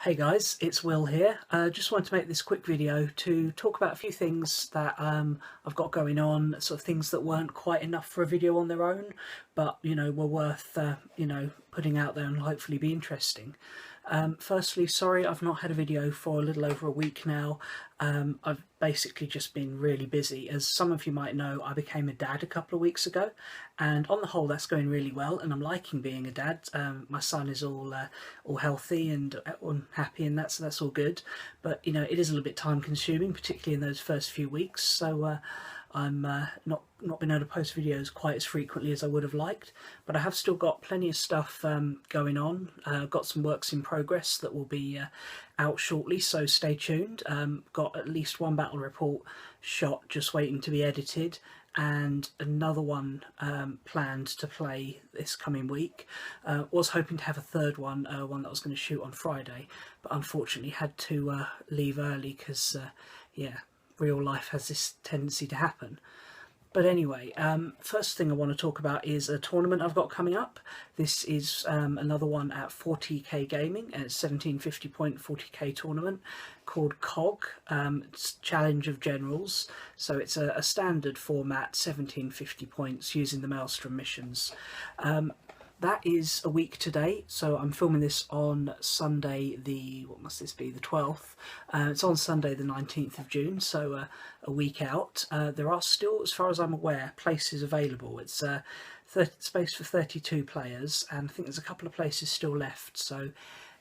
Hey guys, it's Will here. Just wanted to make this quick video to talk about a few things that I've got going on, sort of things that weren't quite enough for a video on their own, but were worth putting out there and hopefully be interesting. Firstly, sorry I've not had a video for a little over a week now. I've basically just been really busy. As some of you might know, I became a dad a couple of weeks ago, and on the whole that's going really well and I'm liking being a dad. My son is all healthy and happy, and that's all good, but it is a little bit time consuming, particularly in those first few weeks, so I'm not been able to post videos quite as frequently as I would have liked, but I have still got plenty of stuff going on. Got some works in progress that will be out shortly, so stay tuned. Got at least one battle report shot just waiting to be edited, and another one planned to play this coming week. Was hoping to have a third one, one that I was going to shoot on Friday, but unfortunately had to leave early because yeah, real life has this tendency to happen. But anyway, first thing I want to talk about is a tournament I've got coming up. This is another one at 40k Gaming, and it's 1750 point 40k tournament called COG. It's Challenge of Generals, so it's a standard format, 1750 points using the Maelstrom missions. That is a week today, so I'm filming this on Sunday the 12th. It's on Sunday the 19th of June, so a week out. There are still, as far as I'm aware, places available. It's space for 32 players, and I think there's a couple of places still left, so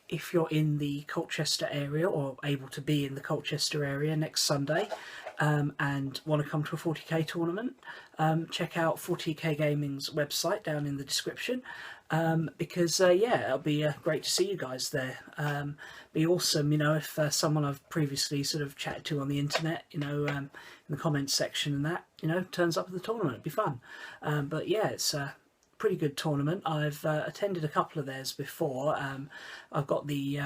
if you're in the Colchester area or able to be in the Colchester area next Sunday and want to come to a 40k tournament, check out 40k Gaming's website down in the description, because yeah, it'll be great to see you guys there. Be awesome, if someone I've previously sort of chatted to on the internet, in the comments section and that, turns up at the tournament. It'd be fun. But yeah, it's pretty good tournament. I've attended a couple of theirs before. I've got the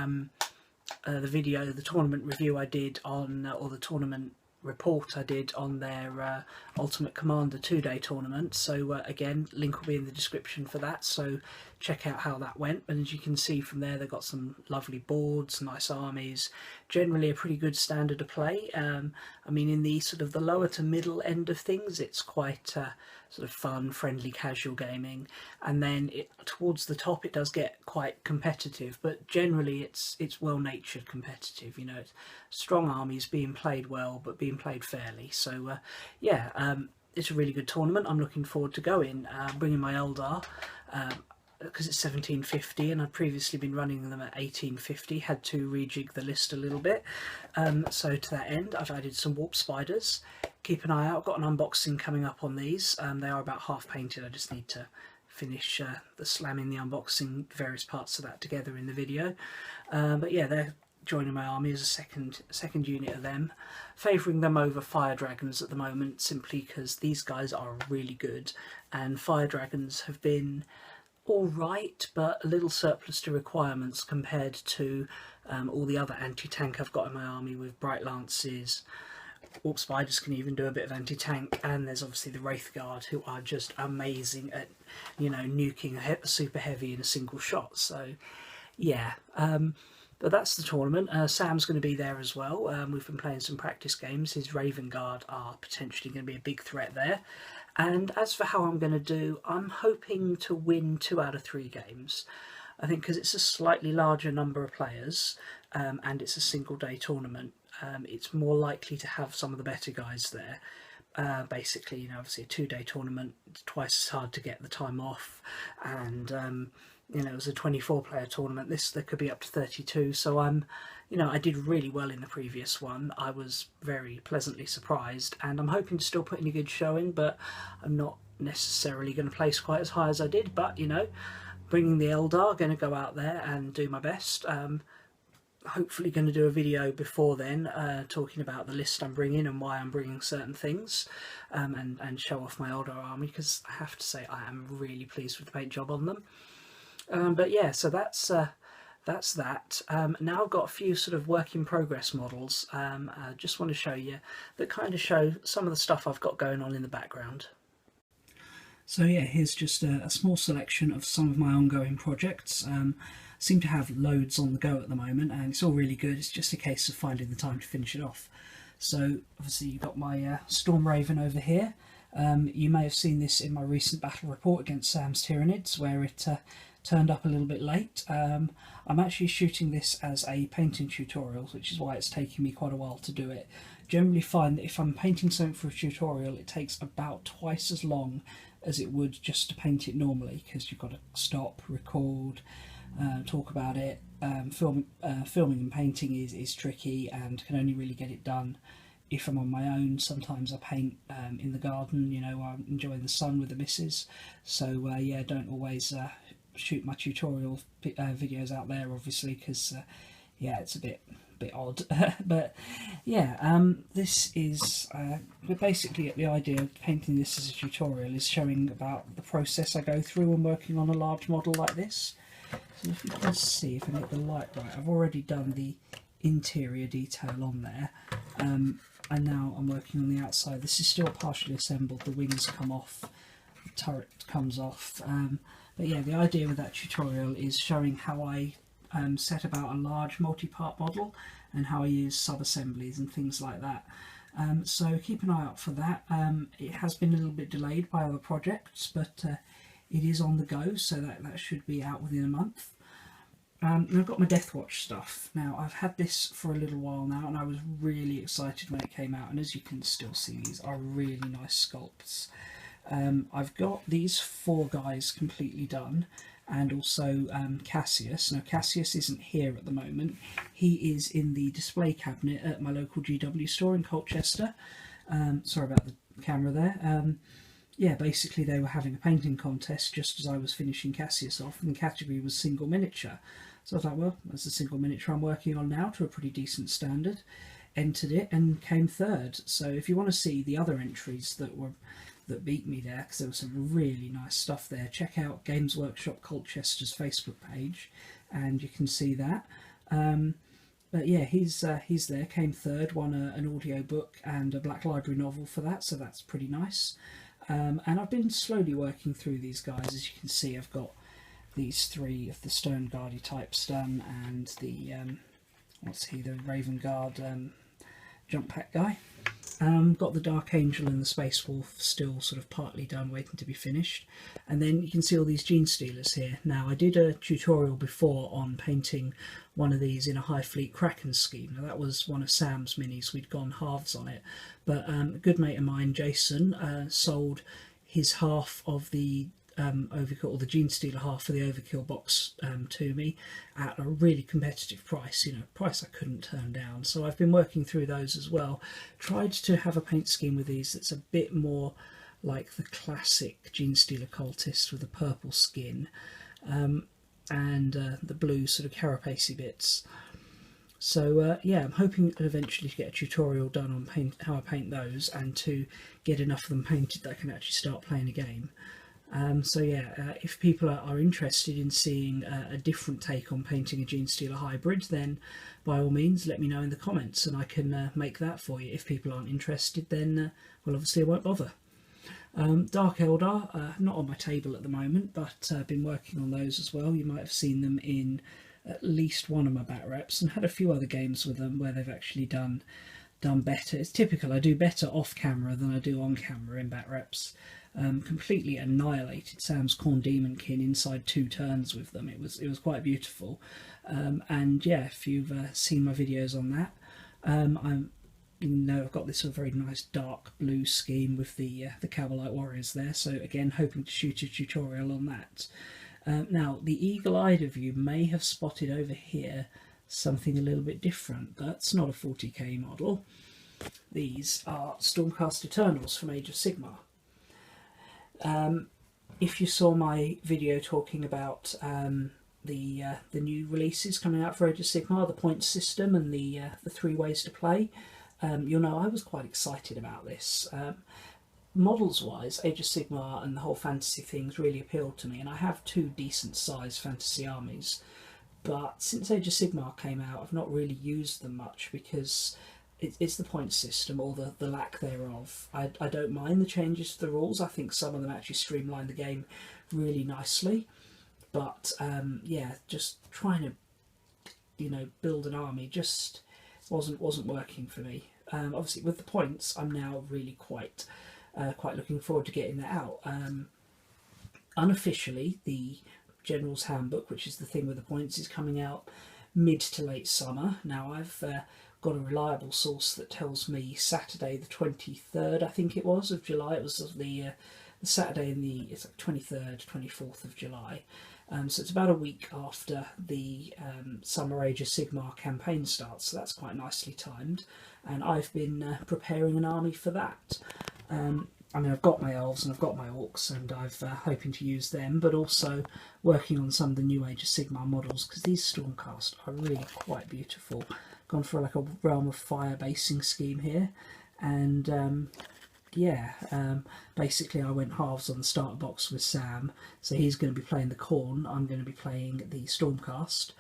video, the tournament review I did on, or the tournament report I did on their Ultimate Commander 2-day tournament, so again, link will be in the description for that, so check out how that went. And as you can see from there, they've got some lovely boards, nice armies, generally a pretty good standard of play. I mean, in the sort of the lower to middle end of things, it's quite sort of fun, friendly, casual gaming, and then towards the top it does get quite competitive, but generally it's well-natured competitive. It's strong armies being played well, but being played fairly. So yeah, it's a really good tournament. I'm looking forward to going, bringing my Eldar, because it's 1750 and I'd previously been running them at 1850, had to rejig the list a little bit. So to that end, I've added some warp spiders. Keep an eye out, I've got an unboxing coming up on these. They are about half painted, I just need to finish the slamming the unboxing, various parts of that together in the video. But yeah, they're joining my army as a second unit of them, favouring them over fire dragons at the moment, simply because these guys are really good, and fire dragons have been alright, but a little surplus to requirements compared to all the other anti-tank I've got in my army, with bright lances. Warp spiders can even do a bit of anti-tank, and there's obviously the Wraith Guard, who are just amazing at nuking a super heavy in a single shot. So yeah, but that's the tournament. Sam's going to be there as well. We've been playing some practice games. His Raven Guard are potentially going to be a big threat there. And as for how I'm going to do, I'm hoping to win 2 out of 3 games. I think because it's a slightly larger number of players, and it's a single day tournament, it's more likely to have some of the better guys there. Basically, obviously a 2-day tournament, it's twice as hard to get the time off, and it was a 24-player tournament. There could be up to 32, so I did really well in the previous one. I was very pleasantly surprised, and I'm hoping to still put in a good showing, but I'm not necessarily going to place quite as high as I did. But bringing the Eldar, going to go out there and do my best. Hopefully going to do a video before then, talking about the list I'm bringing and why I'm bringing certain things, and show off my Eldar army, because I have to say I am really pleased with the paint job on them. But yeah, so that's that. Now I've got a few sort of work in progress models. I just want to show you that kind of show some of the stuff I've got going on in the background. So yeah, here's just a small selection of some of my ongoing projects. seem to have loads on the go at the moment, and it's all really good. It's just a case of finding the time to finish it off. So obviously you've got my Storm Raven over here. You may have seen this in my recent battle report against Sam's Tyranids, where it turned up a little bit late. I'm actually shooting this as a painting tutorial, which is why it's taking me quite a while to do it. Generally find that if I'm painting something for a tutorial, it takes about twice as long as it would just to paint it normally, because you've got to stop, record, talk about it. Filming and painting is tricky and can only really get it done if I'm on my own. Sometimes I paint in the garden, you know, while I'm enjoying the sun with the missus. So yeah, don't always shoot my tutorial videos out there, obviously, because yeah, it's a bit odd. But yeah, this is basically the idea of painting this as a tutorial is showing about the process I go through when working on a large model like this. So if you can see, if I get the light right, I've already done the interior detail on there, and now I'm working on the outside. This is still partially assembled, the wings come off, the turret comes off, but yeah, the idea with that tutorial is showing how I set about a large multi-part model and how I use sub-assemblies and things like that. So keep an eye out for that. It has been a little bit delayed by other projects, but it is on the go, so that should be out within a month. And I've got my Deathwatch stuff. Now, I've had this for a little while now, and I was really excited when it came out, and as you can still see, these are really nice sculpts. I've got these 4 guys completely done, and also Cassius. Now, Cassius isn't here at the moment. He is in the display cabinet at my local GW store in Colchester. Sorry about the camera there. Yeah, basically they were having a painting contest just as I was finishing Cassius off, and the category was single miniature. So I was like, well, that's the single miniature I'm working on now to a pretty decent standard. Entered it and came 3rd. So if you want to see the other entries that beat me there, because there was some really nice stuff there, check out Games Workshop Colchester's Facebook page, and you can see that. But yeah, he's there, came 3rd, won an audio book and a Black Library novel for that, so that's pretty nice. And I've been slowly working through these guys. As you can see, I've got these 3 of the Stone Guardy types done, and the the Raven Guard jump pack guy. Got the Dark Angel and the Space Wolf still sort of partly done, waiting to be finished. And then you can see all these Gene Stealers here. Now, I did a tutorial before on painting one of these in a High Fleet Kraken scheme. Now, that was one of Sam's minis. We'd gone halves on it. But a good mate of mine, Jason, sold his half of the Overkill, or the Gene Stealer half of the Overkill box to me at a really competitive price, you know, price I couldn't turn down. So I've been working through those as well. Tried to have a paint scheme with these that's a bit more like the classic Gene Stealer cultist with the purple skin and the blue sort of carapacey bits. So yeah, I'm hoping eventually to get a tutorial done on how I paint those, and to get enough of them painted that I can actually start playing a game. So yeah, if people are interested in seeing a different take on painting a Gene Stealer hybrid, then by all means let me know in the comments and I can make that for you. If people aren't interested, then well, obviously I won't bother. Dark Eldar, not on my table at the moment, but I've been working on those as well. You might have seen them in at least one of my bat reps, and had a few other games with them where they've actually done better. It's typical, I do better off camera than I do on camera in bat reps. Completely annihilated Sam's Khorne Demonkin inside 2 turns with them. It was quite beautiful. And yeah, if you've seen my videos on that, I've got this sort of very nice dark blue scheme with the Cavalite Warriors there. So again, hoping to shoot a tutorial on that. Now, the eagle-eyed of you may have spotted over here something a little bit different. That's not a 40k model. These are Stormcast Eternals from Age of Sigmar. If you saw my video talking about the new releases coming out for Age of Sigmar, the point system and the 3 ways to play, you'll know I was quite excited about this. Models wise, Age of Sigmar and the whole fantasy things really appealed to me, and I have 2 decent sized fantasy armies, but since Age of Sigmar came out I've not really used them much because it's the point system, or the lack thereof. I don't mind the changes to the rules. I think some of them actually streamline the game really nicely, but yeah, just trying to, you know, build an army just wasn't working for me. Obviously, with the points, I'm now really quite looking forward to getting that out. Unofficially, the General's Handbook, which is the thing with the points, is coming out mid to late summer. Now I've got a reliable source that tells me Saturday the 23rd, I think it was, of July. It was the Saturday in the, it's like 23rd, 24th of July. So it's about a week after the Summer Age of Sigmar campaign starts, so that's quite nicely timed. And I've been preparing an army for that. I mean, I've got my elves and I've got my orcs, and I've hoping to use them, but also working on some of the new Age of Sigmar models, because these Stormcast are really quite beautiful. Gone for like a Realm of Fire basing scheme here, and yeah, basically I went halves on the starter box with Sam, so he's going to be playing the Khorne, I'm going to be playing the Stormcast,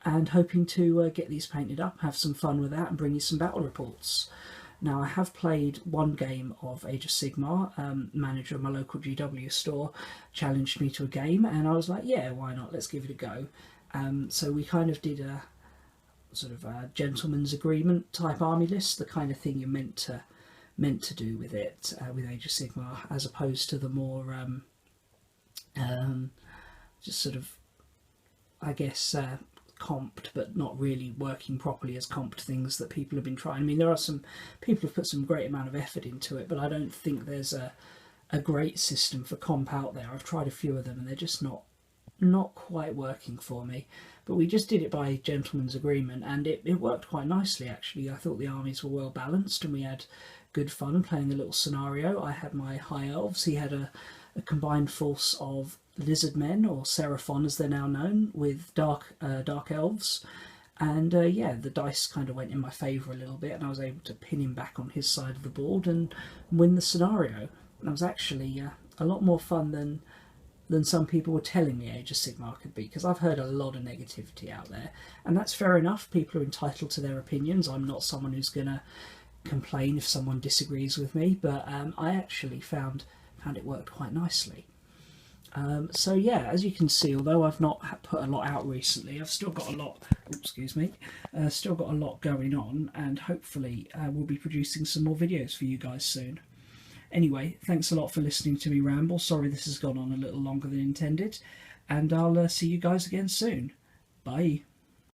and hoping to get these painted up, have some fun with that, and bring you some battle reports. Now, I have played one game of Age of Sigmar. Manager of my local GW store challenged me to a game, and I was like, yeah, why not, let's give it a go. So we kind of did a sort of a gentleman's agreement type army list, the kind of thing you're meant to do with it, with Age of Sigmar, as opposed to the more just sort of, I guess, comped but not really working properly as comped things that people have been trying. I mean, there are some people who've put some great amount of effort into it, but I don't think there's a great system for comp out there. I've tried a few of them and they're just not quite working for me. But we just did it by gentleman's agreement, and it worked quite nicely actually. I thought the armies were well balanced and we had good fun playing a little scenario. I had my high elves, he had a combined force of lizard men, or Seraphon as they're now known, with dark elves, and yeah, the dice kind of went in my favour a little bit, and I was able to pin him back on his side of the board and win the scenario. And it was actually a lot more fun than some people were telling me Age of Sigmar could be, because I've heard a lot of negativity out there, and that's fair enough. People are entitled to their opinions. I'm not someone who's gonna complain if someone disagrees with me, but I actually found it worked quite nicely. So yeah, as you can see, although I've not put a lot out recently, I've still got a lot, excuse me, still got a lot going on, and hopefully we'll be producing some more videos for you guys soon. Anyway, thanks a lot for listening to me ramble. Sorry this has gone on a little longer than intended, and I'll see you guys again soon. Bye.